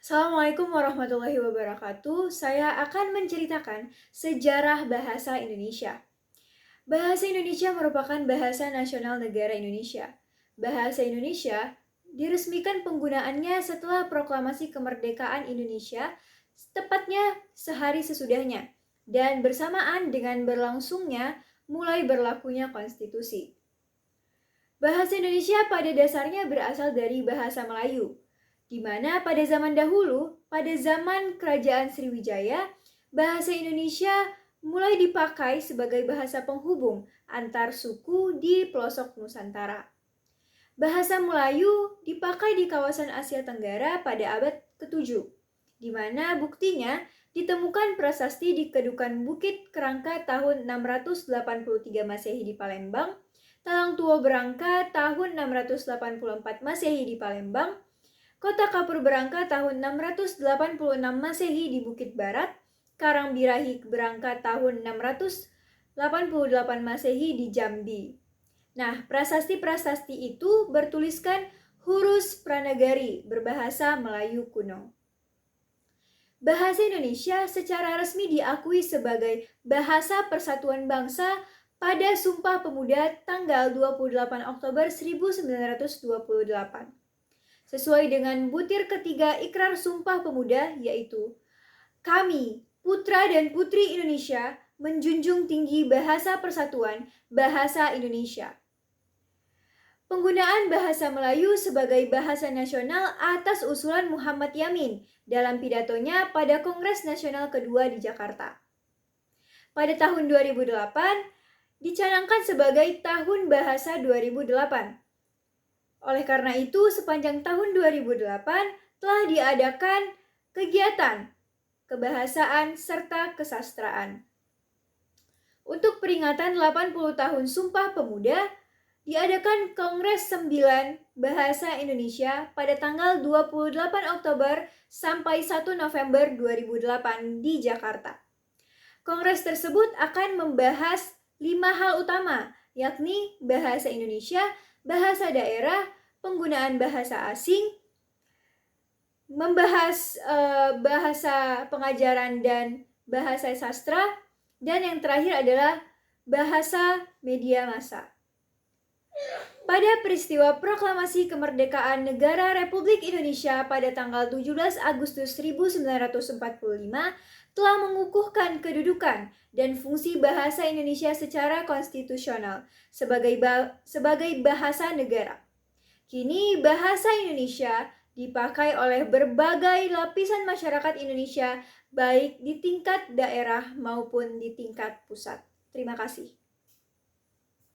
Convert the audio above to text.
Assalamualaikum warahmatullahi wabarakatuh. Saya akan menceritakan sejarah bahasa Indonesia. Bahasa Indonesia merupakan bahasa nasional negara Indonesia. Bahasa Indonesia diresmikan penggunaannya setelah proklamasi kemerdekaan Indonesia, tepatnya sehari sesudahnya, dan bersamaan dengan berlangsungnya mulai berlakunya konstitusi. Bahasa Indonesia pada dasarnya berasal dari bahasa Melayu, di mana pada zaman dahulu, pada zaman Kerajaan Sriwijaya, bahasa Indonesia mulai dipakai sebagai bahasa penghubung antar suku di pelosok Nusantara. Bahasa Melayu dipakai di kawasan Asia Tenggara pada abad ke-7, di mana buktinya ditemukan prasasti di Kedukan Bukit Kerangka tahun 683 Masehi di Palembang, Talang Tua Berangka tahun 684 Masehi di Palembang, Kota Kapur Berangka tahun 686 Masehi di Bukit Barat, Karang Birahi Berangka tahun 688 Masehi di Jambi. Nah, prasasti-prasasti itu bertuliskan huruf Pranagari berbahasa Melayu kuno. Bahasa Indonesia secara resmi diakui sebagai Bahasa Persatuan Bangsa pada Sumpah Pemuda tanggal 28 Oktober 1928. Sesuai dengan butir ketiga Ikrar Sumpah Pemuda, yaitu kami, putra dan putri Indonesia, menjunjung tinggi bahasa persatuan, bahasa Indonesia. Penggunaan bahasa Melayu sebagai bahasa nasional atas usulan Muhammad Yamin dalam pidatonya pada Kongres Nasional kedua di Jakarta. Pada tahun 2008, dicanangkan sebagai Tahun Bahasa 2008. Oleh karena itu, sepanjang tahun 2008 telah diadakan kegiatan kebahasaan serta kesastraan. Untuk peringatan 80 tahun Sumpah Pemuda, diadakan Kongres 9 Bahasa Indonesia pada tanggal 28 Oktober sampai 1 November 2008 di Jakarta. Kongres tersebut akan membahas 5 hal utama, yakni bahasa Indonesia, bahasa daerah, penggunaan bahasa asing, membahas bahasa pengajaran dan bahasa sastra, dan yang terakhir adalah bahasa media massa. Pada peristiwa proklamasi kemerdekaan negara Republik Indonesia pada tanggal 17 Agustus 1945 telah mengukuhkan kedudukan dan fungsi bahasa Indonesia secara konstitusional sebagai bahasa negara. Kini bahasa Indonesia dipakai oleh berbagai lapisan masyarakat Indonesia baik di tingkat daerah maupun di tingkat pusat. Terima kasih.